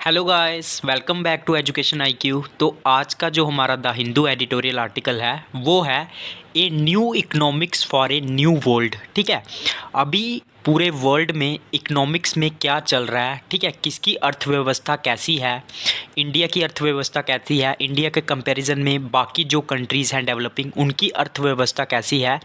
Hello guys, welcome back to education IQ. तो आज का जो हमारा द हिंदू एडिटोरियल आर्टिकल है वो है a new economics for a new world. ठीक है, अभी पूरे वर्ल्ड में इकोनॉमिक्स में क्या चल रहा है, ठीक है, किसकी अर्थव्यवस्था कैसी है, इंडिया की अर्थव्यवस्था कैसी है, इंडिया के कंपैरिजन में बाकी जो कंट्रीज़ हैं डेवलपिंग उनकी अर्थव्यवस्था कैसी है।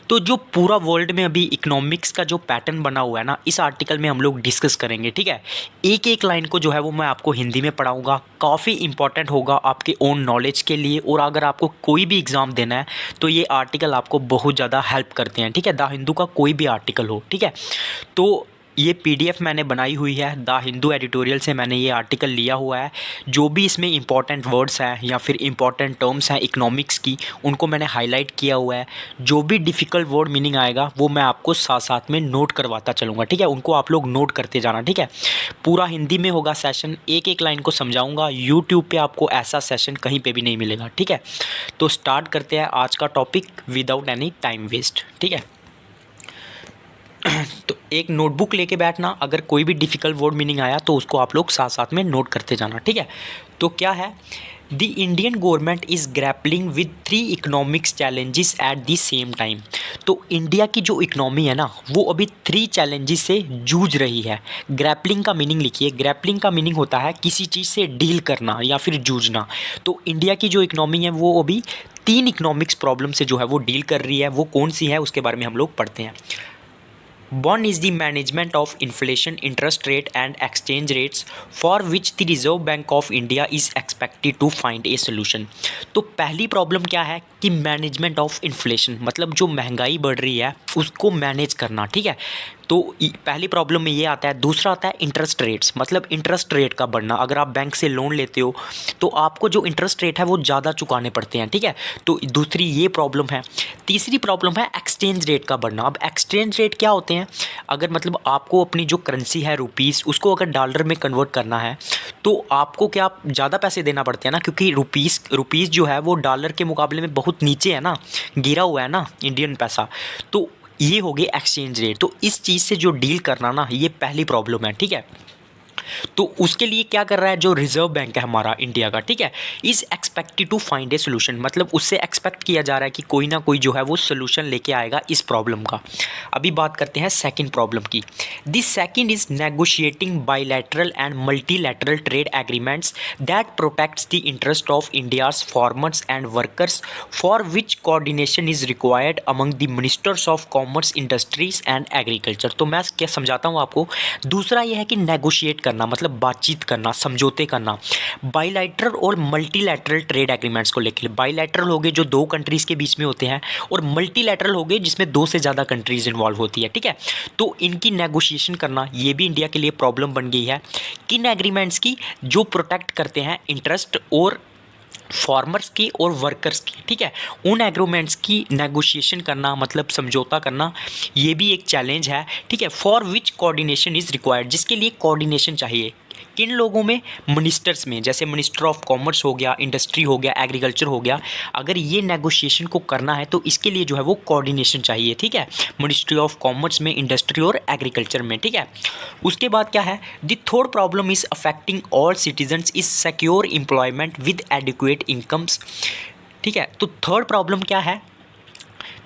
तो जो पूरा वर्ल्ड में अभी इकोनॉमिक्स का जो पैटर्न बना हुआ है ना, इस आर्टिकल में हम लोग डिस्कस करेंगे। ठीक है, एक एक लाइन को जो है वो मैं आपको हिंदी में पढ़ाऊंगा, काफ़ी इंपॉर्टेंट होगा आपके ओन नॉलेज के लिए। और अगर आपको कोई भी एग्ज़ाम देना है तो ये आर्टिकल आपको बहुत ज़्यादा हेल्प करते हैं। ठीक है, द हिंदू का कोई भी आर्टिकल हो, ठीक है। तो ये पीडीएफ मैंने बनाई हुई है, द हिंदू एडिटोरियल से मैंने ये आर्टिकल लिया हुआ है। जो भी इसमें इंपॉर्टेंट वर्ड्स हैं या फिर इंपॉर्टेंट टर्म्स हैं इकोनॉमिक्स की, उनको मैंने हाईलाइट किया हुआ है। जो भी डिफ़िकल्ट वर्ड मीनिंग आएगा वो मैं आपको साथ साथ में नोट करवाता चलूँगा। ठीक है, उनको आप लोग नोट करते जाना। ठीक है, पूरा हिंदी में होगा सेशन, एक एक लाइन को समझाऊँगा। यूट्यूब पर आपको ऐसा सेशन कहीं पर भी नहीं मिलेगा। ठीक है, तो स्टार्ट करते हैं आज का topic without any time waste. ठीक है, तो एक नोटबुक लेके बैठना, अगर कोई भी डिफ़िकल्ट वर्ड मीनिंग आया तो उसको आप लोग साथ साथ में नोट करते जाना। ठीक है, तो क्या है, the Indian government is grappling with 3 economics challenges eight the same time. तो इंडिया की जो इकनॉमी है ना, वो अभी 3 चैलेंजेस से जूझ रही है। ग्रैपलिंग का मीनिंग लिखिए, ग्रैपलिंग का मीनिंग होता है किसी चीज़ से डील करना या फिर जूझना। तो इंडिया की जो इकनॉमी है वो अभी 3 इकोनॉमिक्स प्रॉब्लम से जो है वो डील कर रही है। वो कौन सी है उसके बारे में हम लोग पढ़ते हैं। One is the management of inflation, interest rate and exchange rates, for which the Reserve Bank of India is expected to find a solution। तो पहली प्रॉब्लम क्या है कि मैनेजमेंट ऑफ इन्फ्लेशन, मतलब जो महंगाई बढ़ रही है उसको मैनेज करना। ठीक है, तो पहली प्रॉब्लम में ये आता है। दूसरा आता है इंटरेस्ट रेट्स, मतलब इंटरेस्ट रेट का बढ़ना। अगर आप बैंक से लोन लेते हो तो आपको जो इंटरेस्ट रेट है वो ज़्यादा चुकाने पड़ते हैं। ठीक है, तो दूसरी ये प्रॉब्लम है। तीसरी प्रॉब्लम है एक्सचेंज रेट का बढ़ना। अब एक्सचेंज रेट क्या होते हैं, अगर मतलब आपको अपनी जो करेंसी है रुपीज़, उसको अगर डॉलर में कन्वर्ट करना है तो आपको क्या ज़्यादा पैसे देना पड़ते हैं ना, क्योंकि रुपीज़ जो है वो डॉलर के मुकाबले में बहुत नीचे है ना, गिरा हुआ है ना इंडियन पैसा। तो ये हो गई एक्सचेंज रेट। तो इस चीज़ से जो डील करना ना, ये पहली प्रॉब्लम है। ठीक है, तो उसके लिए क्या कर रहा है जो रिजर्व बैंक है हमारा इंडिया का, ठीक है, is expected to find a solution, मतलब उससे एक्सपेक्ट किया जा रहा है कि कोई ना कोई जो है वो सोल्यूशन लेके आएगा इस प्रॉब्लम का। अभी बात करते हैं सेकंड प्रॉब्लम की। This second is negotiating bilateral and multilateral trade agreements that protects the interest of India's farmers and workers, for which coordination is required among the ministers of commerce, industries and agriculture. तो मैं क्या समझाता हूँ आपको। दूसरा यह है कि नेगोशिएट करना, मतलब बातचीत करना, समझौते करना। बाइलैटरल और मल्टीलैटरल ट्रेड एग्रीमेंट्स को लेकर, बाइलैटरल हो गए जो 2 कंट्रीज़ के बीच में होते हैं, और मल्टीलैटरल हो गए जिसमें 2 से ज़्यादा कंट्रीज़ इन्वॉल्व होती है। ठीक है, तो इनकी नेगोशिएशन करना ये भी इंडिया के लिए प्रॉब्लम बन गई है। किन एग्रीमेंट्स की, जो प्रोटेक्ट करते हैं इंटरेस्ट और फार्मर्स की और वर्कर्स की। ठीक है, उन एग्रीमेंट्स की नेगोशिएशन करना, मतलब समझौता करना, ये भी एक चैलेंज है। ठीक है, for which coordination is required, जिसके लिए कोऑर्डिनेशन चाहिए। किन लोगों में, मिनिस्टर्स में, जैसे मिनिस्टर ऑफ कॉमर्स हो गया, इंडस्ट्री हो गया, एग्रीकल्चर हो गया। अगर ये नेगोशिएशन को करना है तो इसके लिए जो है वो कोऑर्डिनेशन चाहिए। ठीक है, मिनिस्ट्री ऑफ कॉमर्स में, इंडस्ट्री और एग्रीकल्चर में। ठीक है, उसके बाद क्या है, the third problem is affecting all citizens is secure employment with adequate incomes. ठीक है, तो थर्ड प्रॉब्लम क्या है,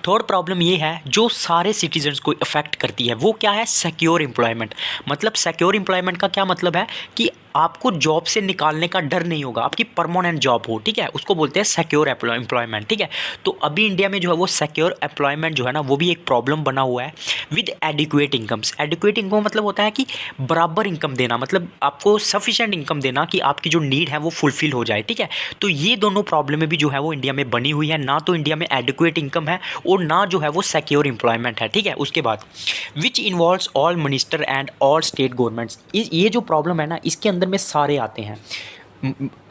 थर्ड प्रॉब्लम ये है जो सारे सिटीजन्स को इफेक्ट करती है, वो क्या है, सिक्योर एम्प्लॉयमेंट। मतलब सिक्योर एम्प्लॉयमेंट का क्या मतलब है कि आपको जॉब से निकालने का डर नहीं होगा, आपकी परमानेंट जॉब हो। ठीक है, उसको बोलते हैं सिक्योर एम्प्लॉयमेंट। ठीक है, तो अभी इंडिया में जो है वो सिक्योर एम्प्लॉयमेंट जो है ना, वो भी एक प्रॉब्लम बना हुआ है with adequate incomes. Adequate income मतलब होता है कि बराबर इनकम देना, मतलब आपको सफिशेंट इनकम देना कि आपकी जो नीड है वो फुलफिल हो जाए। ठीक है, तो ये दोनों प्रॉब्लमें भी जो है वो इंडिया में बनी हुई है, ना तो इंडिया में एडिक्वेट इनकम है और ना जो है वो सिक्योर एम्प्लॉयमेंट है। ठीक है, उसके बाद which involves all minister and all state governments. ये जो प्रॉब्लम है ना, इसके अंदर में सारे आते हैं,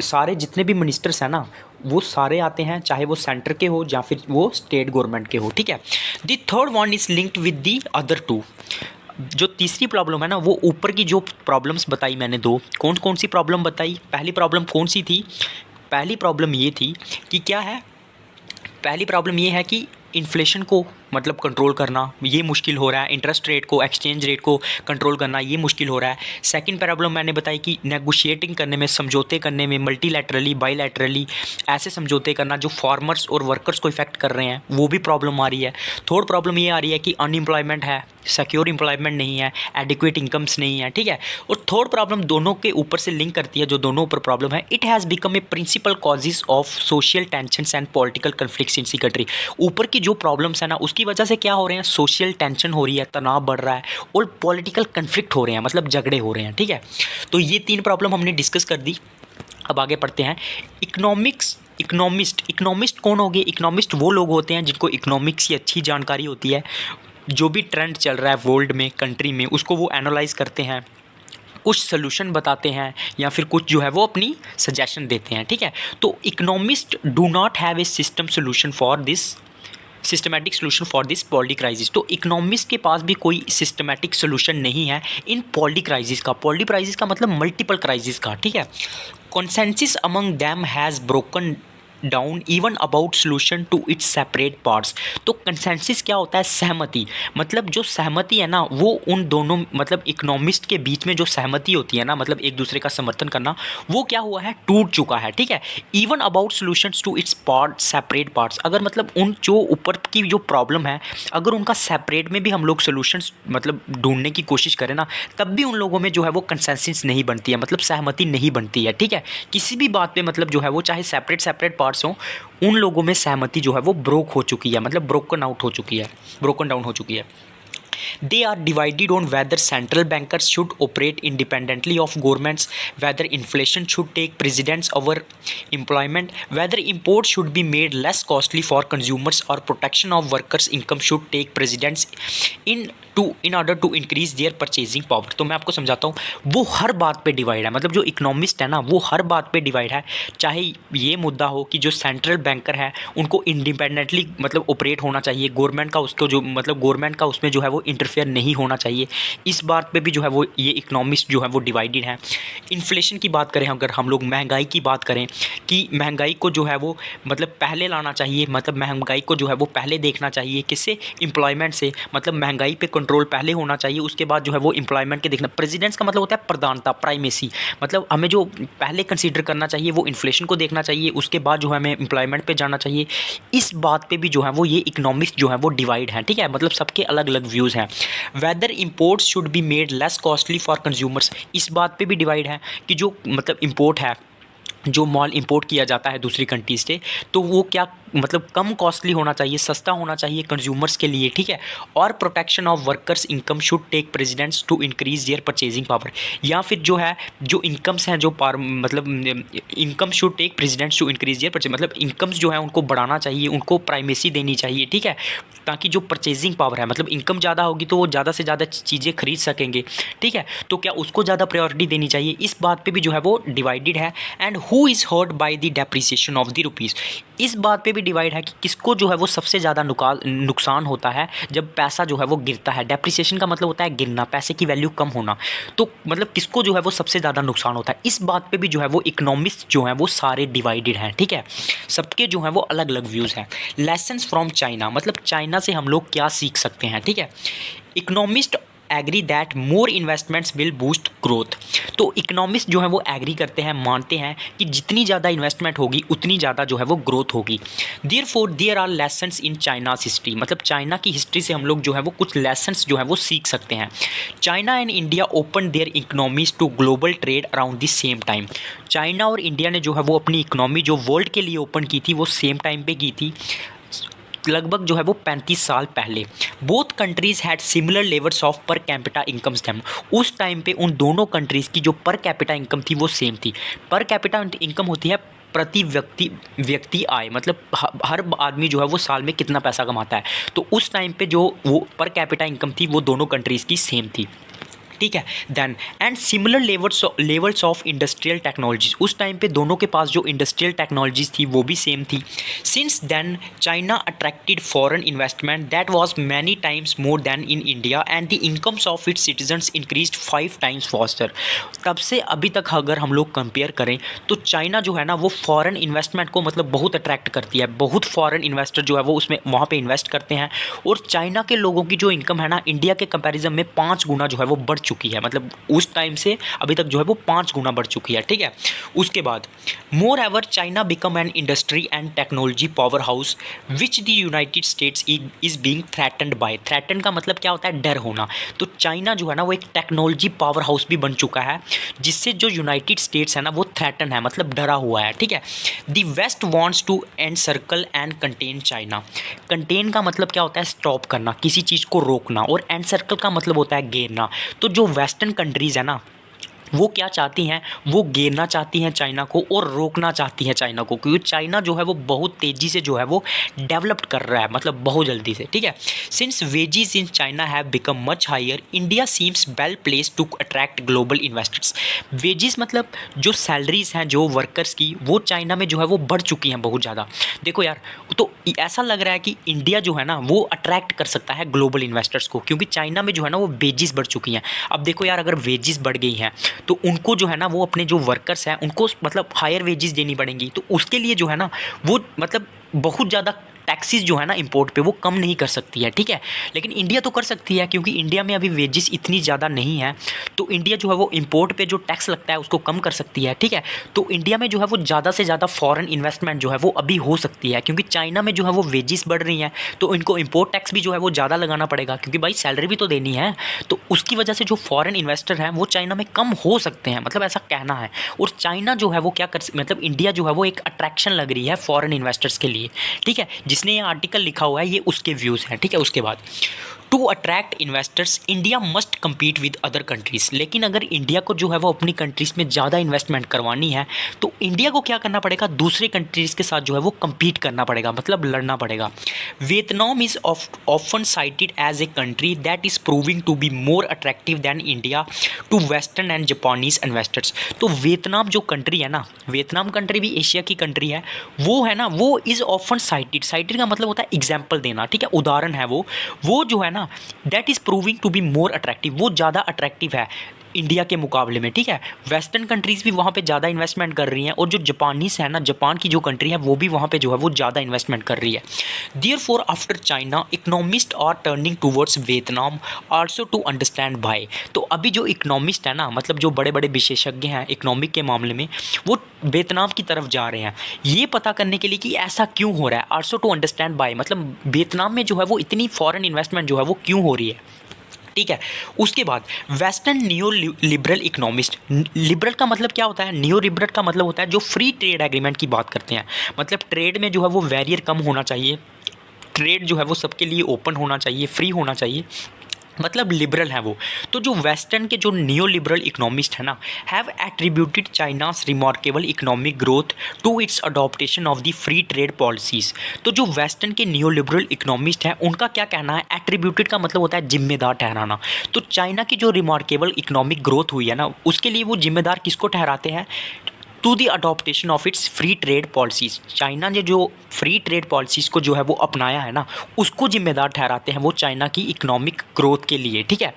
सारे जितने भी मिनिस्टर्स हैं ना वो सारे आते हैं, चाहे वो सेंटर के हो या फिर वो स्टेट गवर्नमेंट के हो। ठीक है, the third one is linked with the other 2। जो तीसरी प्रॉब्लम है ना, वो ऊपर की जो प्रॉब्लम्स बताई मैंने 2, कौन कौन सी प्रॉब्लम बताई। पहली प्रॉब्लम कौन सी थी, पहली प्रॉब्लम ये थी कि क्या है, पहली प्रॉब्लम ये है कि इन्फ्लेशन को मतलब कंट्रोल करना ये मुश्किल हो रहा है, इंटरेस्ट रेट को, एक्सचेंज रेट को कंट्रोल करना ये मुश्किल हो रहा है। सेकंड प्रॉब्लम मैंने बताई कि नेगोशिएटिंग करने में, समझौते करने में, मल्टीलैटरली, बाईलैटरली ऐसे समझौते करना जो फार्मर्स और वर्कर्स को इफेक्ट कर रहे हैं, वो भी प्रॉब्लम आ रही है। थर्ड प्रॉब्लम ये आ रही है कि अनएम्प्लॉयमेंट है, सिक्योर एम्प्लॉयमेंट नहीं है, एडिक्वेट इनकम्स नहीं है, ठीक है। और थर्ड प्रॉब्लम दोनों के ऊपर से लिंक करती है, जो दोनों ऊपर प्रॉब्लम है, it has become a principal causes of social tensions and political conflicts in the country. ऊपर की जो प्रॉब्लम्स है ना, उसकी वजह से क्या हो रहे हैं, सोशल टेंशन हो रही है, तनाव बढ़ रहा है और पॉलिटिकल कन्फ्लिक्ट हो रहे हैं, मतलब झगड़े हो रहे हैं, ठीक है। तो ये 3 प्रॉब्लम हमने डिस्कस कर दी। अब आगे पढ़ते हैं। इकोनॉमिस्ट कौन हो गए? इकोनॉमिस्ट वो लोग होते हैं जिनको इकोनॉमिक्स की अच्छी जानकारी होती है, जो भी ट्रेंड चल रहा है वर्ल्ड में, कंट्री में, उसको वो एनालाइज करते हैं, कुछ सोल्यूशन बताते हैं या फिर कुछ जो है वो अपनी सजेशन देते हैं, ठीक है। तो economist do not have a systematic solution for this polity crisis. तो इकोनॉमिस्ट के पास भी कोई सिस्टमैटिक सोल्यूशन नहीं है इन पॉलिटी क्राइसिस का। पॉलिटी क्राइसिस का मतलब मल्टीपल क्राइसिस का, ठीक है। Consensus among them has broken down even about solution to its separate parts. तो कंसेंसस क्या होता है? सहमति। मतलब जो सहमति है ना, वो उन दोनों, मतलब इकोनॉमिस्ट के बीच में जो सहमति होती है ना, मतलब एक दूसरे का समर्थन करना, वो क्या हुआ है? टूट चुका है, ठीक है। Even about solutions to its part separate parts. अगर मतलब उन जो ऊपर की जो प्रॉब्लम है, अगर उनका सेपरेट में भी हम लोग सोल्यूशंस मतलब ढूंढने की कोशिश करें ना, तब भी उन लोगों में जो है वो कंसेंसस नहीं बनती है, मतलब सहमति नहीं बनती है, ठीक है। किसी भी बात पे मतलब जो है वो चाहे सेपरेट पार्ट्स हो, उन लोगों में सहमति जो है वो ब्रोक हो चुकी है, मतलब ब्रोकन डाउन हो चुकी है। They are divided on whether central bankers should operate independently of governments, whether inflation should take precedence over employment, whether imports should be made less costly for consumers, or protection of workers' income should take precedence in order to increase their purchasing power। तो मैं आपको समझाता हूँ, वो हर बात पे divide है, मतलब जो इकोनॉमिस्ट है ना, वो हर बात पे डिवाइड है। चाहे ये मुद्दा हो कि जो सेंट्रल बैंकर है उनको इंडिपेंडेंटली मतलब ऑपरेट होना चाहिए, गवर्नमेंट का उसको जो मतलब गवर्नमेंट का उसमें जो है वो इंटरफेयर नहीं होना चाहिए, इस बात पे भी जो है वो ये इकोनॉमिस्ट जो है वो डिवाइडेड है। इन्फ्लेशन की बात करें, अगर हम लोग महंगाई की बात करें कि महंगाई को जो है वो मतलब पहले लाना चाहिए, मतलब महंगाई को जो है वो पहले देखना चाहिए, किससे? एम्प्लॉयमेंट से, मतलब महंगाई पे कंट्रोल पहले होना चाहिए, उसके बाद जो है वो एम्प्लॉयमेंट के देखना। प्रेसिडेंस का मतलब होता है प्रधानता, प्राइमेसी, मतलब हमें जो पहले कंसीडर करना चाहिए वो इन्फ्लेशन को देखना चाहिए, उसके बाद जो है हमें एम्प्लॉयमेंट पे जाना चाहिए। इस बात पे भी जो है वो ये इकोनॉमिस्ट जो है वो डिवाइड है, ठीक है, मतलब सबके अलग अलग व्यूज़ हैं। Whether imports should be made less costly for consumers, इस बात पे भी डिवाइड है कि जो मतलब इम्पोर्ट है, जो माल इंपोर्ट किया जाता है दूसरी कंट्रीज से, तो वो क्या मतलब कम कॉस्टली होना चाहिए, सस्ता होना चाहिए कंज्यूमर्स के लिए, ठीक है। और protection of workers income should take precedence to increase their purchasing power, या फिर जो है जो इनकम्स हैं जो मतलब income should take precedence to increase their purchase, मतलब इनकम्स जो है उनको बढ़ाना चाहिए, उनको प्राइमेसी देनी चाहिए, ठीक है, ताकि जो परचेजिंग पावर है, मतलब इनकम ज़्यादा होगी तो वो ज़्यादा से ज़्यादा चीज़ें खरीद सकेंगे, ठीक है, तो क्या उसको ज़्यादा प्रायोरिटी देनी चाहिए। इस बात पे भी जो है वो डिवाइडेड है। And who is hurt by the depreciation of the rupees, इस बात पे भी डिवाइड है कि किसको जो है वो सबसे ज़्यादा नुकसान होता है जब पैसा जो है वो गिरता है। डेप्रिसिएशन का मतलब होता है गिरना, पैसे की वैल्यू कम होना, तो मतलब किसको जो है वो सबसे ज़्यादा नुकसान होता है। इस बात पे भी जो है वो इकोनॉमिस्ट जो है वो सारे डिवाइडेड हैं, ठीक है, सबके जो है वो अलग अलग व्यूज़ हैं। लेसन्स फ्रॉम चाइना, मतलब चाइना से हम लोग क्या सीख सकते हैं, ठीक है। Economist agree that more investments will boost growth, तो इकोनॉमिस्ट जो है वो एग्री करते हैं, मानते हैं कि जितनी ज़्यादा इन्वेस्टमेंट होगी उतनी ज़्यादा जो है वो ग्रोथ होगी। Therefore there are lessons in China's history, मतलब चाइना की हिस्ट्री से हम लोग जो है वो कुछ लेसन्स जो है वो सीख सकते हैं। China and India open their economies to global trade around the same time, China और इंडिया ने जो है वो अपनी इकोनॉमी जो वर्ल्ड के लिए ओपन की थी वो सेम टाइम पे की थी, लगभग जो है वो 35 साल पहले। Both countries had similar levels of per capita incomes them, उस टाइम पे उन दोनों कंट्रीज़ की जो पर कैपिटा इनकम थी वो सेम थी। पर कैपिटा इनकम होती है प्रति व्यक्ति आय, मतलब हर आदमी जो है वो साल में कितना पैसा कमाता है, तो उस टाइम पे जो वो पर कैपिटा इनकम थी वो दोनों कंट्रीज़ की सेम थी, ठीक है। Then and similar levels of industrial technologies, उस टाइम पे दोनों के पास जो इंडस्ट्रियल टेक्नोलॉजीज थी वो भी सेम थी। Since then China attracted foreign investment that was many times more than in India and the incomes of its citizens increased 5 times faster. तब से अभी तक अगर हम लोग कंपेयर करें तो चाइना जो है ना वो फॉरेन इन्वेस्टमेंट को मतलब बहुत अट्रैक्ट करती है, बहुत फॉरेन इन्वेस्टर जो है वो उसमें वहाँ पे इन्वेस्ट करते हैं। और चाइना के लोगों की जो इनकम है ना इंडिया के कंपैरिजन में 5 गुना जो है वो बढ़ चुकी है, मतलब उस टाइम से अभी तक जो है वो 5 गुना बढ़ चुकी है, ठीक है। उसके बाद moreover China become an industry and technology power house which the United States is being threatened by. Threaten का मतलब क्या होता है, डर होना। तो चाइना जो है ना वो एक टेक्नोलॉजी पावर हाउस भी बन चुका है, जिससे जो यूनाइटेड स्टेट्स है ना वो थ्रेटन है, मतलब डरा हुआ है, ठीक है। The west wants to end circle and contain China. Contain का मतलब क्या होता है, स्टॉप करना, किसी चीज़ को रोकना, और एंड सर्कल का मतलब होता है घेरना। तो जो वेस्टर्न कंट्रीज़ है ना वो क्या चाहती हैं, वो घेरना चाहती हैं चाइना को और रोकना चाहती हैं चाइना को, क्योंकि चाइना जो है वो बहुत तेज़ी से जो है वो डेवलप कर रहा है, मतलब बहुत जल्दी से, ठीक है। Since wages in China have become much higher India seems well place to attract global investors. Wages मतलब जो सैलरीज हैं जो वर्कर्स की, वो चाइना में जो है वो बढ़ चुकी हैं बहुत ज़्यादा। देखो यार, तो ऐसा लग रहा है कि इंडिया जो है ना वो अट्रैक्ट कर सकता है ग्लोबल इन्वेस्टर्स को, क्योंकि चाइना में जो है ना वो वेजेस बढ़ चुकी हैं। अब देखो यार, अगर वेजेस बढ़ गई हैं तो उनको जो है ना वो अपने जो वर्कर्स हैं उनको मतलब हायर वेजेस देनी पड़ेंगी, तो उसके लिए जो है ना वो मतलब बहुत ज़्यादा टैक्सेस जो है ना इंपोर्ट पे वो कम नहीं कर सकती है, ठीक है। लेकिन इंडिया तो कर सकती है, क्योंकि इंडिया में अभी वेजेस इतनी ज़्यादा नहीं है, तो इंडिया जो है वो इंपोर्ट पे जो टैक्स लगता है उसको कम कर सकती है, ठीक है। तो इंडिया में जो है वो ज़्यादा से ज़्यादा फॉरेन इन्वेस्टमेंट जो है वो अभी हो सकती है, क्योंकि चाइना में जो है वो वेजेस बढ़ रही हैं, तो इनको इंपोर्ट टैक्स भी जो है वो ज़्यादा लगाना पड़ेगा, क्योंकि भाई सैलरी भी तो देनी है। तो उसकी वजह से जो फॉरेन इन्वेस्टर हैं वो चाइना में कम हो सकते हैं, मतलब ऐसा कहना है। और चाइना जो है वो क्या कर मतलब इंडिया जो है वो एक अट्रैक्शन लग रही है फॉरेन इन्वेस्टर्स के लिए, ठीक है। जिसने ये आर्टिकल लिखा हुआ है ये उसके व्यूज़ हैं, ठीक है। उसके बाद to attract investors India must compete with other countries. लेकिन अगर इंडिया को जो है वो अपनी कंट्रीज़ में ज़्यादा इन्वेस्टमेंट करवानी है तो इंडिया को क्या करना पड़ेगा, दूसरे कंट्रीज़ के साथ जो है वो कम्पीट करना पड़ेगा, मतलब लड़ना पड़ेगा। Vietnam is often cited as a country that is proving to be more attractive than India to western and Japanese investors. तो वियतनाम जो कंट्री है ना, वियतनाम कंट्री भी एशिया की कंट्री है, वो है ना वो इज़ ऑफन साइटेड। साइटेड का मतलब होता है एग्जाम्पल देना, ठीक है, उदाहरण है वो जो है ना that is proving to be more attractive, वो ज़्यादा अट्रैक्टिव है इंडिया के मुकाबले में, ठीक है। वेस्टर्न कंट्रीज़ भी वहाँ पे ज़्यादा इन्वेस्टमेंट कर रही हैं, और जो जापानीस है ना, जापान की जो कंट्री है वो भी वहाँ पे जो है वो ज़्यादा इन्वेस्टमेंट कर रही है। Therefore after China economist are turning towards Vietnam also to understand by. तो अभी जो इकोनॉमिस्ट है ना, मतलब जो बड़े बड़े विशेषज्ञ हैं इकोनॉमिक के मामले में, वो वियतनाम की तरफ जा रहे हैं ये पता करने के लिए कि ऐसा क्यों हो रहा है। आल्सो टू अंडरस्टैंड बाय मतलब वियतनाम में जो है वो इतनी फॉरेन इन्वेस्टमेंट जो है वो क्यों हो रही है, ठीक है। उसके बाद western neo liberal economist, liberal का मतलब क्या होता है, नियो लिबरल का मतलब होता है जो फ्री ट्रेड एग्रीमेंट की बात करते हैं, मतलब ट्रेड में जो है वो बैरियर कम होना चाहिए, ट्रेड जो है वो सबके लिए ओपन होना चाहिए, फ्री होना चाहिए, मतलब लिबरल है वो। तो जो वेस्टर्न के जो नियो लिबरल इकोनॉमिस्ट है ना have attributed China's remarkable economic growth to its adoption of the free trade policies. तो जो वेस्टर्न के नियो लिबरल इकोनॉमिस्ट है उनका क्या कहना है, एट्रीब्यूटेड का मतलब होता है जिम्मेदार ठहराना। तो चाइना की जो रिमार्केबल इकोनॉमिक ग्रोथ हुई है ना उसके लिए वो जिम्मेदार किसको ठहराते हैं, to the adoption of its free trade policies. China ने जो फ्री ट्रेड पॉलिसीज़ को जो है वो अपनाया है ना उसको जिम्मेदार ठहराते हैं वो चाइना की इकोनॉमिक ग्रोथ के लिए, ठीक है।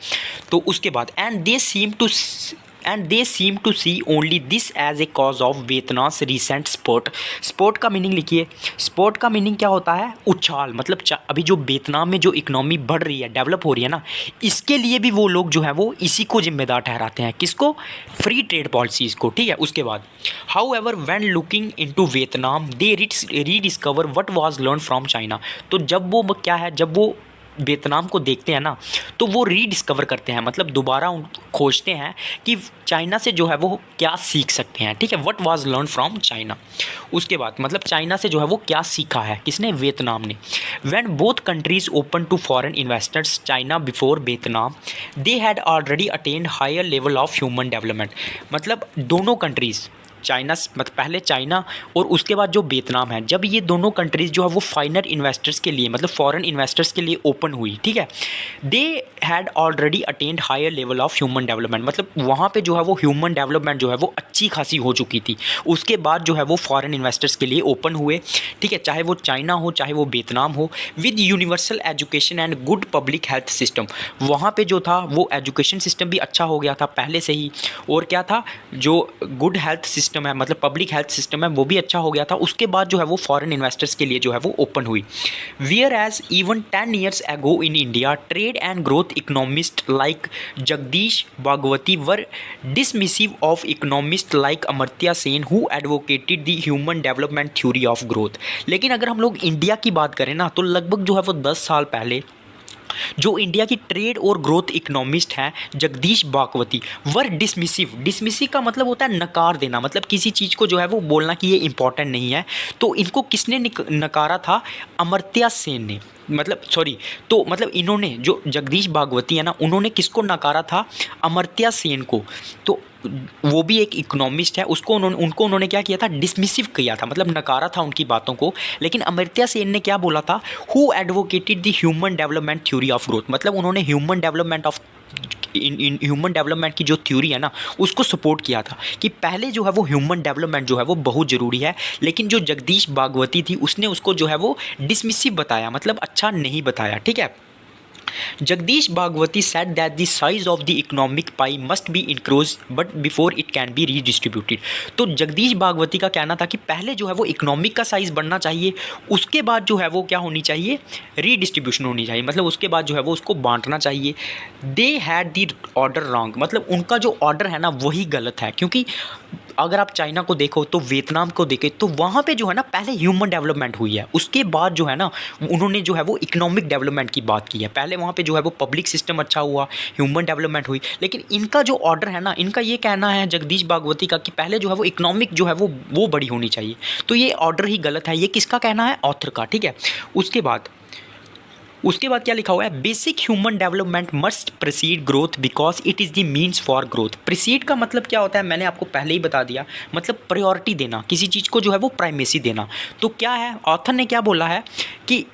तो उसके बाद and they seem to see only this as a cause of Vietnam's recent sport. Sport का मीनिंग लिखिए, स्पोर्ट का मीनिंग क्या होता है, उछाल, मतलब अभी जो वियतनाम में जो इकोनॉमी बढ़ रही है, डेवलप हो रही है ना, इसके लिए भी वो लोग जो है वो इसी को जिम्मेदार ठहराते हैं, किसको, फ्री ट्रेड पॉलिसीज़ को, ठीक है। उसके बाद however when looking into Vietnam they rediscover what was learn from China. तो जब वो क्या है, जब वो वियतनाम को देखते हैं ना तो वो रीडिस्कवर करते हैं, मतलब दोबारा खोजते हैं कि चाइना से जो है वो क्या सीख सकते हैं, ठीक है। What was learn from China. उसके बाद मतलब चाइना से जो है वो क्या सीखा है, किसने, वियतनाम ने। When both countries open to foreign investors China before Vietnam they had already attend higher level of human development. मतलब दोनों कंट्रीज़ चाइना, मतलब पहले चाइना और उसके बाद जो वियतनाम है, जब ये दोनों कंट्रीज़ जो है वो फाइनल इन्वेस्टर्स के लिए, मतलब फॉरेन इन्वेस्टर्स के लिए ओपन हुई, ठीक है, they had already attend higher level of human development, मतलब वहाँ पे जो है वो ह्यूमन डेवलपमेंट जो है वो अच्छी खासी हो चुकी थी। उसके बाद जो है वो फॉरेन इन्वेस्टर्स के लिए ओपन हुए, ठीक है, चाहे वो चाइना हो चाहे वो वियतनाम हो, with universal education and good public health system. वहाँ पे जो था वो एजुकेशन सिस्टम भी अच्छा हो गया था पहले से ही, और क्या था, जो गुड हेल्थ सिस्टम है, मतलब पब्लिक हेल्थ सिस्टम है, वो भी अच्छा हो गया था। उसके बाद जो है वो फॉरेन इन्वेस्टर्स के लिए जो है वो ओपन हुई। Whereas even 10 years ago in India, trade and growth economists like Jagdish Bhagwati were dismissive of economists like Amartya Sen who advocated the human development theory of growth। लेकिन अगर हम लोग इंडिया की बात करें ना, तो लगभग जो है वो 10 साल पहले जो इंडिया की ट्रेड और ग्रोथ इकोनॉमिस्ट हैं जगदीश बागवती, वर डिसमिसिव का मतलब होता है नकार देना, मतलब किसी चीज़ को जो है वो बोलना कि ये इंपॉर्टेंट नहीं है। तो इनको किसने नकारा था? अमर्त्य सेन ने, मतलब सॉरी, तो मतलब इन्होंने जो जगदीश बागवती है ना, उन्होंने किसको नकारा था? अमर्त्य सेन को। तो वो भी एक इकोनॉमिस्ट है, उन्होंने क्या किया था? डिसमिसिव किया था, मतलब नकारा था उनकी बातों को। लेकिन अमर्त्य सेन ने क्या बोला था? Who advocated the human development theory of growth, मतलब उन्होंने ह्यूमन डेवलपमेंट की जो थ्योरी है ना, उसको सपोर्ट किया था कि पहले जो है वो ह्यूमन डेवलपमेंट जो है वो बहुत ज़रूरी है। लेकिन जो जगदीश बागवती थी उसने उसको जो है वो डिसमिसिव बताया, मतलब अच्छा नहीं बताया, ठीक है। Jagdish Bhagwati said that the size of the economic pie must be increased but before it can be redistributed। तो जगदीश बागवती का कहना था कि पहले जो है वो इकोनॉमिक का साइज़ बढ़ना चाहिए, उसके बाद जो है वो क्या होनी चाहिए? रीडिस्ट्रीब्यूशन होनी चाहिए, मतलब उसके बाद जो है वो उसको बांटना चाहिए। They had the order wrong, मतलब उनका जो ऑर्डर है ना वही गलत है। क्योंकि अगर आप चाइना को देखो तो वियतनाम को देखें तो वहाँ पे जो है ना पहले ह्यूमन डेवलपमेंट हुई है, उसके बाद जो है ना उन्होंने जो है वो इकोनॉमिक डेवलपमेंट की बात की है। पहले वहाँ पे जो है वो पब्लिक सिस्टम अच्छा हुआ, ह्यूमन डेवलपमेंट हुई। लेकिन इनका जो ऑर्डर है ना, इनका ये कहना है जगदीश बागवती का कि पहले जो है वो इकोनॉमिक जो है वो बड़ी होनी चाहिए। तो ये ऑर्डर ही गलत है। ये किसका कहना है? ऑथर का, ठीक है। उसके बाद क्या लिखा हुआ है? Basic human development must preceded growth because it is the means for growth. Preceded का मतलब क्या होता है? मैंने आपको पहले ही बता दिया, मतलब प्रायोरिटी देना, किसी चीज़ को जो है वो प्राइमेसी देना। तो क्या है, ऑथर ने क्या बोला है कि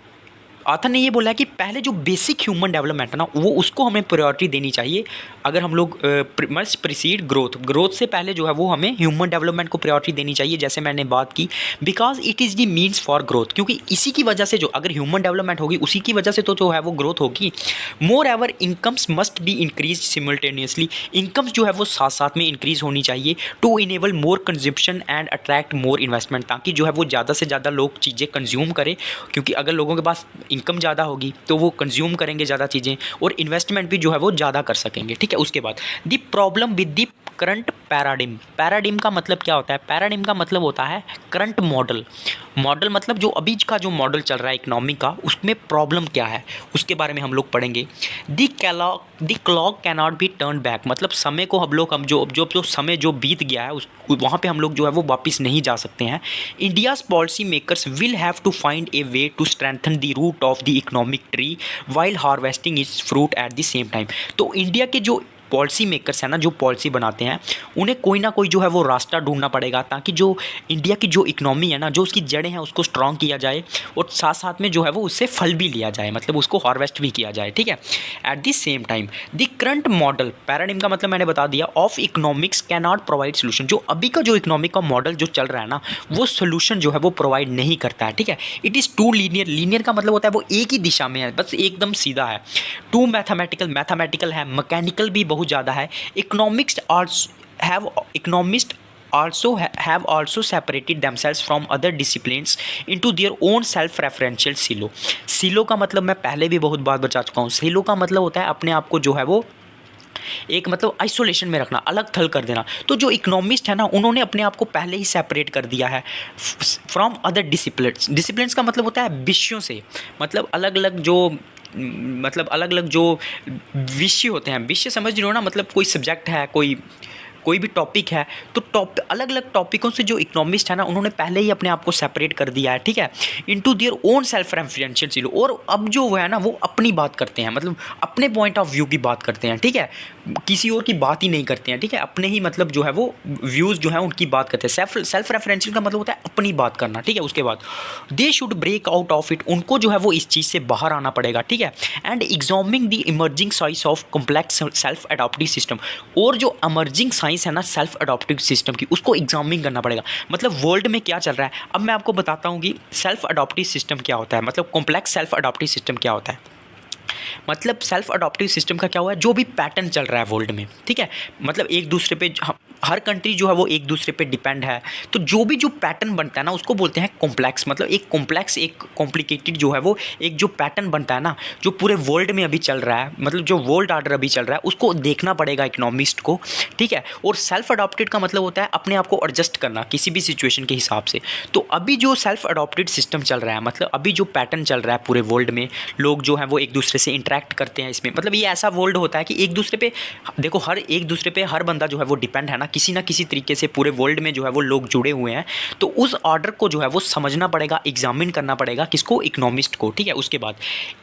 ऑथर ने ये बोला है कि पहले जो बेसिक ह्यूमन डेवलपमेंट है ना, वो उसको हमें प्रायोरिटी देनी चाहिए। अगर हम लोग मस्ट प्रीसीड ग्रोथ से पहले जो है वो हमें ह्यूमन डेवलपमेंट को प्रायोरिटी देनी चाहिए, जैसे मैंने बात की। Because it is the means for growth, क्योंकि इसी की वजह से जो अगर ह्यूमन डेवलपमेंट होगी उसी की वजह से तो जो है वो ग्रोथ होगी। Moreover incomes must be increase simultaneously, incomes जो है वो साथ साथ में इंक्रीज होनी चाहिए to enable more consumption and attract more investment, ताकि जो है वो ज़्यादा से ज़्यादा लोग चीज़ें कंज्यूम करें। क्योंकि अगर लोगों के पास इनकम ज़्यादा होगी तो वो कंज्यूम करेंगे ज़्यादा चीज़ें और इन्वेस्टमेंट भी जो है वो ज़्यादा कर सकेंगे, ठीक है। उसके बाद the problem with the current paradigm का मतलब क्या होता है? पैराडिम का मतलब होता है करंट मॉडल मतलब जो अभी का जो मॉडल चल रहा है इकोनॉमी का, उसमें प्रॉब्लम क्या है उसके बारे में हम लोग पढ़ेंगे। The clock cannot be turn back, मतलब समय को हम जो समय जो बीत गया है उस वहाँ पे हम लोग जो है वो वापस नहीं जा सकते हैं। India's policy makers will have to find a way to strengthen the root of the economic tree while harvesting its fruit at the same time. तो इंडिया के जो पॉलिसी मेकर्स हैं ना, जो पॉलिसी बनाते हैं, उन्हें कोई ना कोई जो है वो रास्ता ढूंढना पड़ेगा ताकि जो इंडिया की जो इकोनॉमी है ना, जो उसकी जड़ें हैं उसको स्ट्रॉन्ग किया जाए और साथ साथ में जो है वो उससे फल भी लिया जाए, मतलब उसको हार्वेस्ट भी किया जाए, ठीक है। Eight the same time the current model, paradigm का मतलब मैंने बता दिया, of economics can not provide solution. जो अभी का जो इकोनॉमिक का मॉडल जो चल रहा है ना, वो सोल्यूशन जो है वो प्रोवाइड नहीं करता है, ठीक है। इट इज़ टू लीनियर का मतलब होता है वो एक ही दिशा में है, बस एकदम सीधा है। टू मैथमेटिकल है, मैकेनिकल भी बहुत ज़्यादा है। Economist have also separated themselves from other disciplines into their own self-referential silo। सिलो का मतलब मैं पहले भी बहुत बार बता चुका हूँ। सिलो का मतलब होता है अपने आप को जो है वो एक मतलब आइसोलेशन में रखना, अलग थल कर देना। तो जो इकोनॉमिस्ट है ना, उन्होंने अपने आप को पहले ही सेपरेट कर दिया है फ्रॉम अदर डिसिप्लिन्स का मतलब होता है विषयों से, मतलब अलग अलग जो विषय होते हैं। विषय समझ रहे हो ना, मतलब कोई सब्जेक्ट है, कोई कोई भी टॉपिक है तो अलग अलग टॉपिकों से जो इकोनॉमिस्ट है ना उन्होंने पहले ही अपने आप को सेपरेट कर दिया है, ठीक है, into their own self referential silo, और अब जो है ना वो अपनी बात करते हैं, मतलब अपने पॉइंट ऑफ व्यू की बात करते हैं, ठीक है, किसी और की बात ही नहीं करते हैं, ठीक है, अपने ही मतलब जो है वो व्यूज़ जो है उनकी बात करते हैं। सेल्फ रेफरेंशियल का मतलब होता है अपनी बात करना, ठीक है। उसके बाद they should break out of it, उनको जो है वो इस चीज़ से बाहर आना पड़ेगा, ठीक है, and examining the emerging science of complex self adaptive system, और जो इमर्जिंग साइंस है ना सेल्फ अडॉप्टिव सिस्टम की, उसको एग्जामिन करना पड़ेगा। मतलब वर्ल्ड में क्या चल रहा है, अब मैं आपको बताता हूँ कि सेल्फ अडॉप्टिव सिस्टम क्या होता है, मतलब कॉम्प्लेक्स सेल्फ अडॉप्टिव सिस्टम क्या होता है। मतलब सेल्फ अडॉप्टिव सिस्टम का क्या हुआ है, जो भी पैटर्न चल रहा है वर्ल्ड में, ठीक है, मतलब एक दूसरे पे हर कंट्री जो है वो एक दूसरे पे डिपेंड है, तो जो भी जो पैटर्न बनता है ना उसको बोलते हैं कॉम्प्लेक्स, मतलब एक कॉम्प्लेक्स एक कॉम्प्लिकेटेड जो है वो एक जो पैटर्न बनता है ना जो पूरे वर्ल्ड में अभी चल रहा है, मतलब जो वर्ल्ड ऑर्डर अभी चल रहा है उसको देखना पड़ेगा इकोनॉमिस्ट को, ठीक है। और सेल्फ अडॉप्टेड का मतलब होता है अपने आप को एडजस्ट करना किसी भी सिचुएशन के हिसाब से। तो अभी जो सेल्फ अडॉप्टेड सिस्टम चल रहा है, मतलब अभी जो पैटर्न चल रहा है पूरे वर्ल्ड में, लोग जो है वो एक दूसरे से इंटरेक्ट करते हैं इसमें, मतलब ये ऐसा वर्ल्ड होता है कि एक दूसरे पे देखो हर एक दूसरे पे हर बंदा जो है वो डिपेंड है ना किसी तरीके से, पूरे वर्ल्ड में जो है वो लोग जुड़े हुए हैं, तो उस ऑर्डर को जो है वो समझना पड़ेगा, एग्जामिन करना पड़ेगा किसको, इकोनॉमिस्ट को, ठीक है। उसके बाद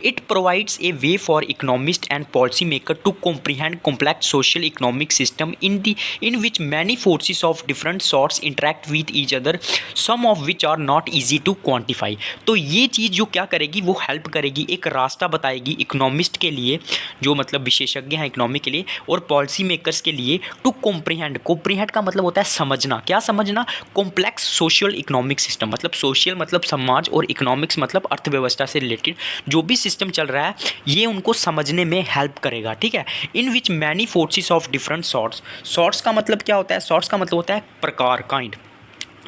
it provides a way for economist and policy maker to comprehend complex social economic system in which many forces of different sorts interact with each other, some of which are not easy to quantify. तो ये चीज़ जो क्या करेगी, वो help करेगी, एक रास्ता बताएगी इकोनॉमिस्ट के लिए, जो मतलब विशेषज्ञ हैं इकोनॉमी के लिए, और पॉलिसी मेकर्स के लिए, टू कॉम्प्रीहेंड का मतलब होता है समझना, क्या समझना, कॉम्प्लेक्स सोशल इकोनॉमिक सिस्टम, मतलब सोशल मतलब समाज और इकोनॉमिक्स मतलब अर्थव्यवस्था से रिलेटेड जो भी सिस्टम चल रहा है ये उनको समझने में हेल्प करेगा, ठीक है। In which many forces of different sorts का मतलब क्या होता है, सॉर्ट्स का मतलब होता है प्रकार, काइंड,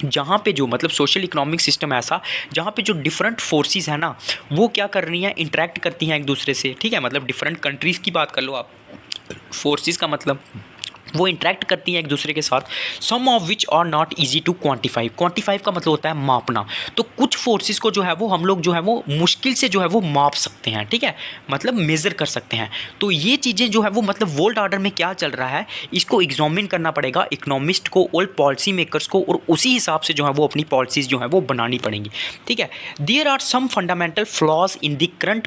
जहाँ पे जो मतलब सोशल इकोनॉमिक सिस्टम ऐसा जहाँ पे जो डिफरेंट फोर्सेस है ना वो क्या कर रही हैं, इंटरेक्ट करती हैं एक दूसरे से, ठीक है, मतलब डिफरेंट कंट्रीज़ की बात कर लो आप, फोर्सेस का मतलब वो इंटरेक्ट करती हैं एक दूसरे के साथ, some of which are not easy to quantify का मतलब होता है मापना, तो कुछ फोर्सेस को जो है वो हम लोग जो है वो मुश्किल से जो है वो माप सकते हैं, ठीक है, मतलब मेज़र कर सकते हैं। तो ये चीज़ें जो है वो मतलब वर्ल्ड ऑर्डर में क्या चल रहा है इसको एग्जामिन करना पड़ेगा इकोनॉमिस्ट को और पॉलिसी मेकर्स को, और उसी हिसाब से जो है वो अपनी पॉलिसीज़ जो है वो बनानी पड़ेंगी, ठीक है। There are some fundamental flaws in the current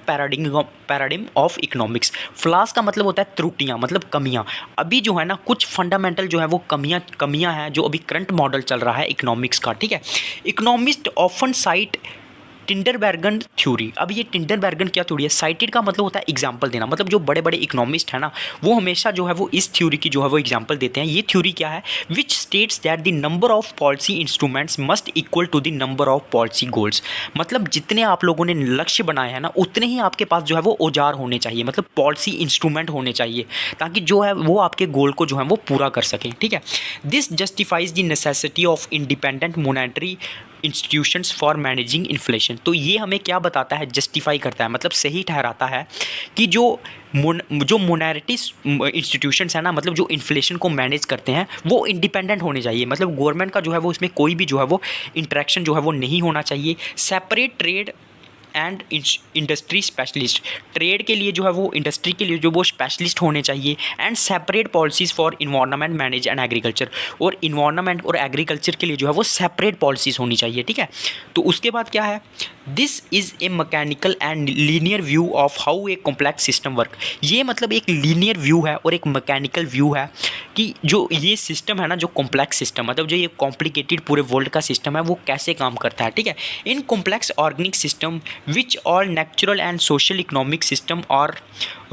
paradigm of economics, flaws का मतलब होता है त्रुटियाँ, मतलब कमियाँ, अभी जो है ना कुछ फंडामेंटल जो है वो कमियां हैं जो अभी करंट मॉडल चल रहा है इकोनॉमिक्स का, ठीक है। इकोनॉमिस्ट ऑफन साइट टिंडरबर्गन थ्योरी, अब ये टिंडरबर्गन क्या थ्योरी है, साइटेड का मतलब होता है एग्जाम्पल देना, मतलब जो बड़े बड़े इकोनॉमिस्ट हैं ना वो हमेशा जो है वो इस थ्योरी की जो है वो एग्जाम्पल देते हैं। ये थ्योरी क्या है, which states that the number of policy instruments must equal to the number of policy goals, मतलब जितने आप लोगों ने लक्ष्य बनाए हैं ना उतने ही आपके पास जो है वो औजार होने चाहिए, मतलब पॉलिसी इंस्ट्रूमेंट होने चाहिए, ताकि जो है वो आपके गोल को जो है वो पूरा कर सकें, ठीक है। This justifies the necessity of independent monetary institutions for managing inflation, तो ये हमें क्या बताता है, जस्टिफाई करता है, मतलब सही ठहराता है कि जो मोनेटरी इंस्टीट्यूशंस है ना, मतलब जो इन्फ्लेशन को मैनेज करते हैं वो इंडिपेंडेंट होने चाहिए, मतलब गवर्नमेंट का जो है वो इसमें कोई भी जो है वो इंटरेक्शन जो है वो नहीं होना चाहिए। Separate trade and industry specialist, trade के लिए जो है वो इंडस्ट्री के लिए जो वो स्पेशलिस्ट होने चाहिए, and separate policies for environment manage and agriculture, और इन्वायरमेंट और एग्रीकल्चर के लिए जो है वो सेपरेट पॉलिसीज़ होनी चाहिए, ठीक है। तो उसके बाद क्या है, this is a mechanical and linear view of how a complex system work, ये मतलब एक लीनियर व्यू है और एक मैकेनिकल व्यू है कि जो ये सिस्टम है ना, जो कॉम्प्लेक्स सिस्टम मतलब जो ये कॉम्प्लिकेटेड पूरे वर्ल्ड का सिस्टम है वो कैसे काम करता है, ठीक है। In complex organic system which all natural and social economic system are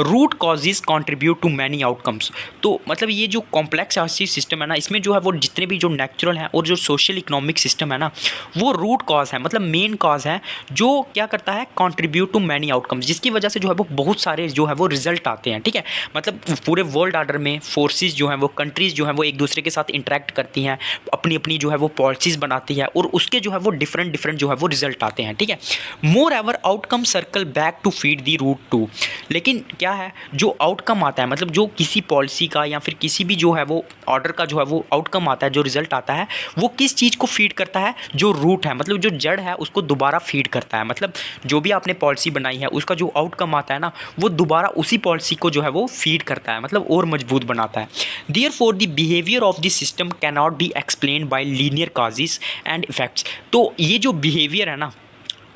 root causes contribute to many outcomes, तो मतलब ये जो कॉम्प्लेक्स सिस्टम है ना इसमें जो है वो जितने भी जो नेचुरल हैं और जो सोशल इकोनॉमिक सिस्टम है ना वो रूट कॉज है, मतलब मेन कॉज है जो क्या करता है, कंट्रीब्यूट टू मैनी आउटकम्स, जिसकी वजह से जो है वो बहुत सारे जो है वो रिजल्ट आते हैं, ठीक है। मतलब पूरे वर्ल्ड ऑर्डर में फोर्सेस जो हैं वो कंट्रीज़ जो हैं वो एक दूसरे के साथ इंटरेक्ट करती हैं, अपनी अपनी जो है वो पॉलिसीज़ बनाती है और उसके जो है वो डिफरेंट जो है वो रिजल्ट आते हैं, ठीक है। Moreover outcome circle back to feed the root to, लेकिन क्या क्या है, जो आउटकम आता है, मतलब जो किसी पॉलिसी का या फिर किसी भी जो है वो ऑर्डर का जो है वो आउटकम आता है, जो रिजल्ट आता है, वो किस चीज़ को फीड करता है, जो रूट है, मतलब जो जड़ है उसको दोबारा फीड करता है। मतलब जो भी आपने पॉलिसी बनाई है उसका जो आउटकम आता है ना, वो दोबारा उसी पॉलिसी को जो है वो फीड करता है, मतलब और मजबूत बनाता है। Therefore the behaviour of the system can not be explained bye linear causes and effects. तो ये जो बिहेवियर है ना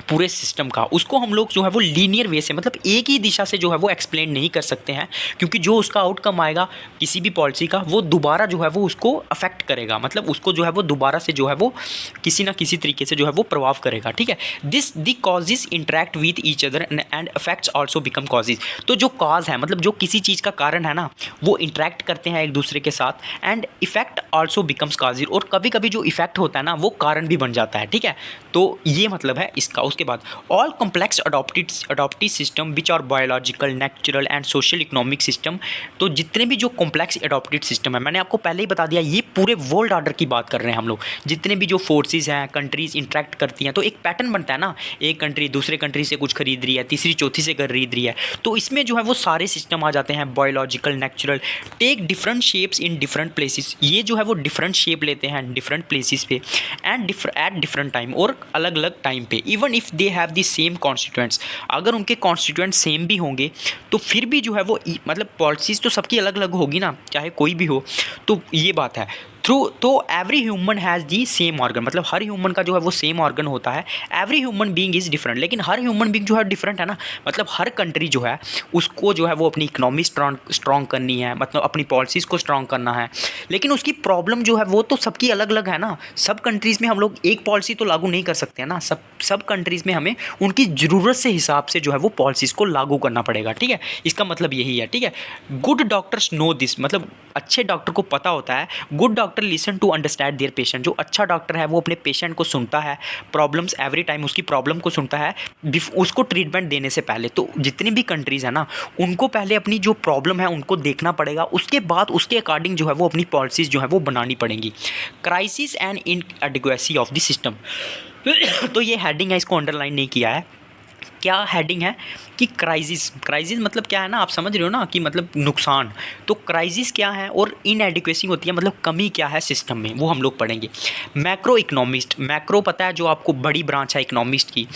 पूरे सिस्टम का, उसको हम लोग जो है वो लीनियर वे से, मतलब एक ही दिशा से जो है वो एक्सप्लेन नहीं कर सकते हैं, क्योंकि जो उसका आउटकम आएगा किसी भी पॉलिसी का, वो दोबारा जो है वो उसको अफेक्ट करेगा, मतलब उसको जो है वो दोबारा से जो है वो किसी ना किसी तरीके से जो है वो प्रभाव करेगा। ठीक है, this the causes interact with each other and affects also become causes. तो जो कॉज है, मतलब जो किसी चीज़ का कारण है ना, वो इंटरेक्ट करते हैं एक दूसरे के साथ, and effect also becomes causes, और कभी कभी जो इफेक्ट होता है ना वो कारण भी बन जाता है। ठीक है, तो ये मतलब है इसका। उसके बाद all complex adaptive system which are biological, natural and social economic system. तो जितने भी जो कॉम्प्लेक्स अडॉप्टिव सिस्टम है, मैंने आपको पहले ही बता दिया, ये पूरे वर्ल्ड ऑर्डर की बात कर रहे हैं हम लोग। जितने भी जो फोर्सेस हैं, कंट्रीज इंटरेक्ट करती हैं, तो एक पैटर्न बनता है ना, एक कंट्री दूसरे कंट्री से कुछ खरीद रही है, तीसरी चौथी से खरीद रही है, तो इसमें जो है वो सारे सिस्टम आ जाते हैं, biological, natural, take different shapes in different places. ये जो है वो डिफरेंट शेप लेते हैं डिफरेंट प्लेसेस पे एंड एट डिफरेंट टाइम, और अलग अलग टाइम पे। Even if they have the same constituents, अगर उनके कॉन्स्टिट्यूएंट्स सेम भी होंगे तो फिर भी जो है वो मतलब पॉलिसीज़ तो सबकी अलग अलग होगी ना, चाहे कोई भी हो। तो ये बात है। तो every human has the same organ, मतलब हर ह्यूमन का जो है वो सेम ऑर्गन होता है। Every human being is different, लेकिन हर ह्यूमन बीइंग जो है डिफरेंट है ना, मतलब हर कंट्री जो है उसको जो है वो अपनी इकनॉमी स्ट्रॉन्ग करनी है, मतलब अपनी पॉलिसीज़ को स्ट्रॉन्ग करना है, लेकिन उसकी प्रॉब्लम जो है वो तो सबकी अलग अलग है ना। सब कंट्रीज़ में हम लोग एक पॉलिसी तो लागू नहीं कर सकते हैं ना, सब कंट्रीज़ में हमें उनकी ज़रूरत से हिसाब से जो है वो पॉलिसीज़ को लागू करना पड़ेगा। ठीक है, इसका मतलब यही है। ठीक है, गुड डॉक्टर्स नो दिस, मतलब अच्छे डॉक्टर को पता होता है। Good doctor listen to understand their patient, जो अच्छा डॉक्टर है वो अपने पेशेंट को सुनता है, प्रॉब्लम्स एवरी टाइम उसकी प्रॉब्लम को सुनता है उसको ट्रीटमेंट देने से पहले। तो जितनी भी कंट्रीज़ है ना, उनको पहले अपनी जो प्रॉब्लम है उनको देखना पड़ेगा, उसके बाद उसके अकॉर्डिंग जो है वो अपनी पॉलिसीज़ जो है वो बनानी पड़ेंगी। Crisis and inadequacy of the system. तो ये हेडिंग है, इसको अंडरलाइन नहीं किया है। क्या हेडिंग है कि क्राइसिस मतलब क्या है ना, आप समझ रहे हो ना, कि मतलब नुकसान। तो क्राइसिस क्या है और इनएडिक्वेसी होती है, मतलब कमी क्या है सिस्टम में, वो हम लोग पढ़ेंगे। मैक्रो इकोनॉमिस्ट, मैक्रो पता है जो आपको बड़ी ब्रांच है इकोनॉमिस्ट की।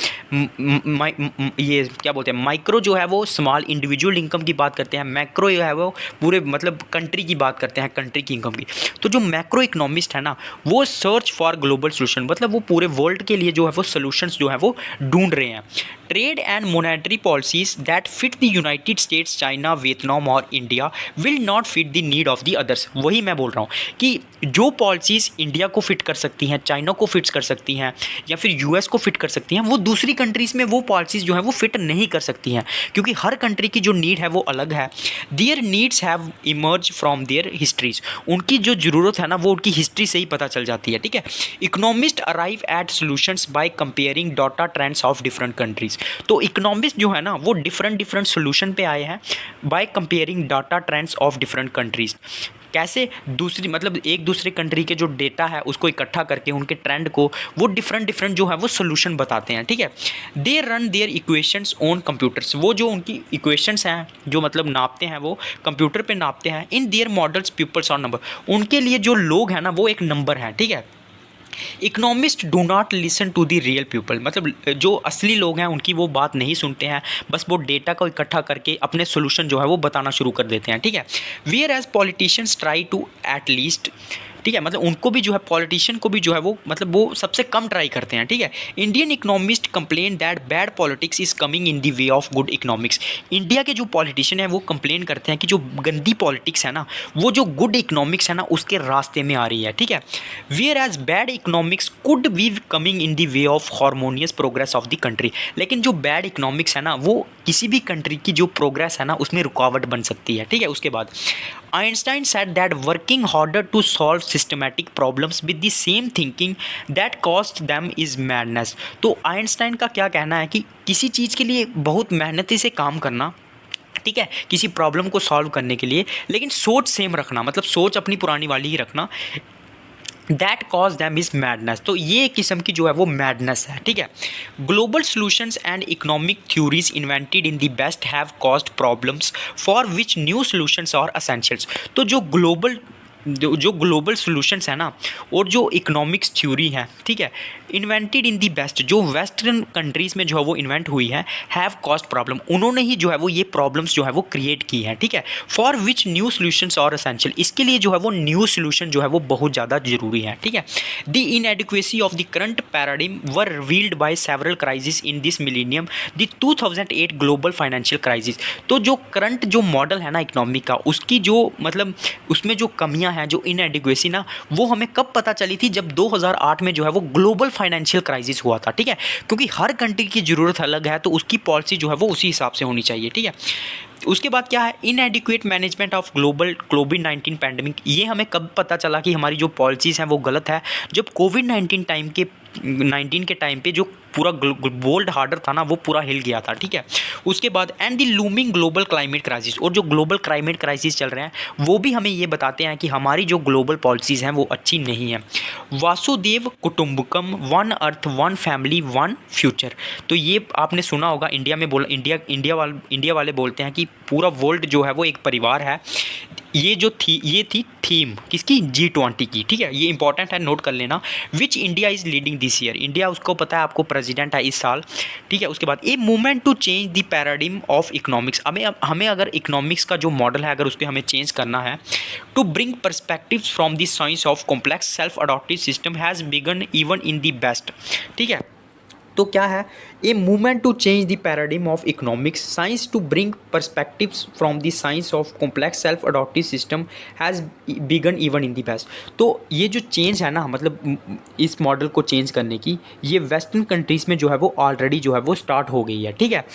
ये क्या बोलते हैं, माइक्रो जो है वो स्मॉल इंडिविजुअल इनकम की बात करते हैं, मैक्रो जो है वो पूरे मतलब कंट्री की बात करते हैं, कंट्री की इनकम की। तो जो मैक्रो इकोनॉमिस्ट है ना, वो सर्च फॉर ग्लोबल सोल्यूशन, मतलब वो पूरे वर्ल्ड के लिए जो है वो सोल्यूशंस जो है वो ढूंढ रहे हैं। Trade and monetary policies that fit the United States, China, Vietnam और India will not fit the need of the others. वही मैं बोल रहा हूँ कि जो पॉलिसीज़ इंडिया को फिट कर सकती हैं, चाइना को फिट कर सकती हैं, या फिर यूएस को फिट कर सकती हैं, वो दूसरी कंट्रीज़ में वो पॉलिसीज़ जो हैं वो फिट नहीं कर सकती हैं, क्योंकि हर कंट्री की जो नीड है वो अलग है। Their needs have emerge from their histories, उनकी जो ज़रूरत है ना वो उनकी हिस्ट्री से ही पता चल जाती है। ठीक है, economist arrive at solutions by comparing data trends of different countries. तो इकोनॉमिस्ट जो है ना वो डिफरेंट सोल्यूशन पे आए हैं by comparing data trends of different countries. कैसे, दूसरी मतलब एक दूसरे कंट्री के जो डेटा है उसको इकट्ठा करके उनके ट्रेंड को वो डिफरेंट जो है वो सोल्यूशन बताते हैं। ठीक है, they run their equations on computers, वो जो उनकी इक्वेशंस हैं जो मतलब नापते हैं वो कंप्यूटर पे नापते हैं। इन देयर मॉडल्स पीपल्स और नंबर, उनके लिए जो लोग हैं ना वो एक नंबर है। ठीक है, economist do not listen to the real people, मतलब जो असली लोग हैं उनकी वो बात नहीं सुनते हैं, बस वो डेटा को इकट्ठा करके अपने सोल्यूशन जो है वो बताना शुरू कर देते हैं। ठीक है, whereas politicians try to at least, ठीक है, मतलब उनको भी जो है पॉलिटिशियन को भी जो है वो मतलब वो सबसे कम ट्राई करते हैं। ठीक है, Indian economist complain that bad politics is coming in the way of good economics. India के जो पॉलिटिशियन हैं वो कंप्लेन करते हैं कि जो गंदी पॉलिटिक्स है ना वो जो गुड इकोनॉमिक्स है ना उसके रास्ते में आ रही है। ठीक है, whereas bad economics could be coming in the way of harmonious progress of the country, लेकिन जो बैड इकोनॉमिक्स है ना वो किसी भी कंट्री की जो प्रोग्रेस है ना उसमें रुकावट बन सकती है। ठीक है, उसके बाद Einstein said that working harder to solve systematic problems with the same thinking that caused them is madness। तो आइंस्टाइन का क्या कहना है कि किसी चीज़ के लिए बहुत मेहनती से काम करना, ठीक है, किसी प्रॉब्लम को सॉल्व करने के लिए, लेकिन सोच सेम रखना, मतलब सोच अपनी पुरानी वाली ही रखना, that cause them is madness. तो ये किस्म की जो है वो मैडनेस है, ठीक है। Global solutions and economic theories invented in the best have caused problems for which new solutions are essentials. तो जो ग्लोबल सॉल्यूशंस है ना, और जो इकोनॉमिक्स थ्योरी है, ठीक है, इन्वेंटेड इन दी बेस्ट, जो वेस्टर्न कंट्रीज़ में जो है वो इन्वेंट हुई है, हैव कॉस्ट प्रॉब्लम, उन्होंने ही जो है वो ये प्रॉब्लम्स जो है वो क्रिएट की हैं, ठीक है। फॉर विच न्यू सॉल्यूशंस और एसेंशियल, इसके लिए जो है वो न्यू सॉल्यूशन जो है वो बहुत ज़्यादा जरूरी है, ठीक है। The inadequacy of the current paradigm were revealed by several crisis in this millennium, the 2008 global financial crisis. तो जो करंट जो मॉडल है ना इकोनॉमी का, उसकी जो मतलब उसमें जो कमियां हैं, जो इनएडिक्वेसी ना, वो हमें कब पता चली थी, जब 2008 में जो है वो ग्लोबल फाइनेंशियल क्राइसिस हुआ था, ठीक है। क्योंकि हर कंट्री की ज़रूरत अलग है, तो उसकी पॉलिसी जो है वो उसी हिसाब से होनी चाहिए, ठीक है। उसके बाद क्या है, इनएडिक्वेट मैनेजमेंट ऑफ कोविड-19 पैंडेमिक। ये हमें कब पता चला कि हमारी जो पॉलिसीज़ हैं वो गलत है, जब कोविड-19 के टाइम पे जो पूरा वर्ल्ड हार्डर था ना, वो पूरा हिल गया था, ठीक है। उसके बाद and the looming global climate crisis, और जो ग्लोबल क्लाइमेट क्राइसिस चल रहे हैं वो भी हमें ये बताते हैं कि हमारी जो ग्लोबल पॉलिसीज़ हैं वो अच्छी नहीं है। वासुदेव कुटुंबकम, one earth one family one future. तो ये आपने सुना होगा, इंडिया वाले बोलते हैं कि पूरा वर्ल्ड जो है वो एक परिवार है। ये थी थीम किसकी, G20 की, ठीक है। ये इंपॉर्टेंट है, नोट कर लेना। Which India is leading this year, India उसको पता है, आपको प्रेसिडेंट है इस साल, ठीक है। उसके बाद a movement to change the paradigm of economics, हमें अगर इकोनॉमिक्स का जो मॉडल है, अगर उसको हमें चेंज करना है, to bring perspectives from the science of complex self adaptive system has begun even in the west, ठीक है। तो क्या है, a movement to change the paradigm of economics science to bring perspectives from the science of complex self adaptive system has begun even in the west. तो ये जो change है ना, मतलब इस मॉडल को चेंज करने की, ये वेस्टर्न कंट्रीज़ में जो है वो ऑलरेडी जो है वो स्टार्ट हो गई है, ठीक है।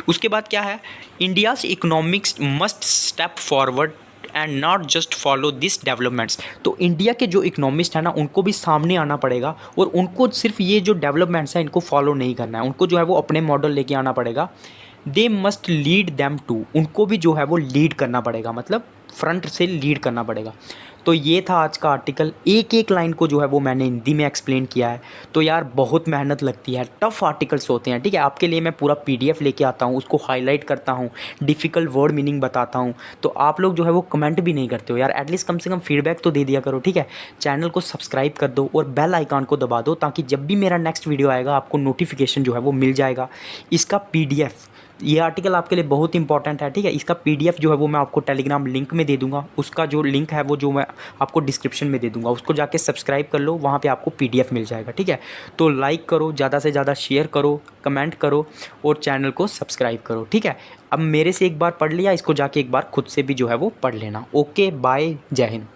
उसके बाद क्या है, India's economics must step forward and not just follow this developments. तो इंडिया के जो इकोनॉमिस्ट हैं ना, उनको भी सामने आना पड़ेगा, और उनको सिर्फ ये जो डेवलपमेंट्स हैं इनको फॉलो नहीं करना है, उनको जो है वो अपने मॉडल लेके आना पड़ेगा। They must lead them to, उनको भी जो है वो लीड करना पड़ेगा, मतलब फ्रंट से लीड करना पड़ेगा। तो ये था आज का आर्टिकल, एक एक लाइन को जो है वो मैंने हिंदी में एक्सप्लेन किया है। तो यार बहुत मेहनत लगती है, टफ़ आर्टिकल्स होते हैं, ठीक है। आपके लिए मैं पूरा PDF लेके आता हूँ, उसको हाईलाइट करता हूँ, डिफ़िकल्ट वर्ड मीनिंग बताता हूँ। तो आप लोग जो है वो कमेंट भी नहीं करते हो यार, एटलीस्ट कम से कम फीडबैक तो दे दिया करो, ठीक है। चैनल को सब्सक्राइब कर दो और बेल आइकॉन को दबा दो, ताकि जब भी मेरा नेक्स्ट वीडियो आएगा आपको नोटिफिकेशन जो है वो मिल जाएगा। इसका PDF, ये आर्टिकल आपके लिए बहुत इंपॉर्टेंट है, ठीक है। इसका PDF जो है वो मैं आपको टेलीग्राम लिंक में दे दूंगा, उसका जो लिंक है वो जो मैं आपको डिस्क्रिप्शन में दे दूंगा, उसको जाके सब्सक्राइब कर लो, वहाँ पे आपको PDF मिल जाएगा, ठीक है। तो लाइक करो, ज़्यादा से ज़्यादा शेयर करो, कमेंट करो और चैनल को सब्सक्राइब करो, ठीक है। अब मेरे से एक बार पढ़ लिया, इसको जाके एक बार खुद से भी जो है वो पढ़ लेना। ओके बाय, जय हिंद।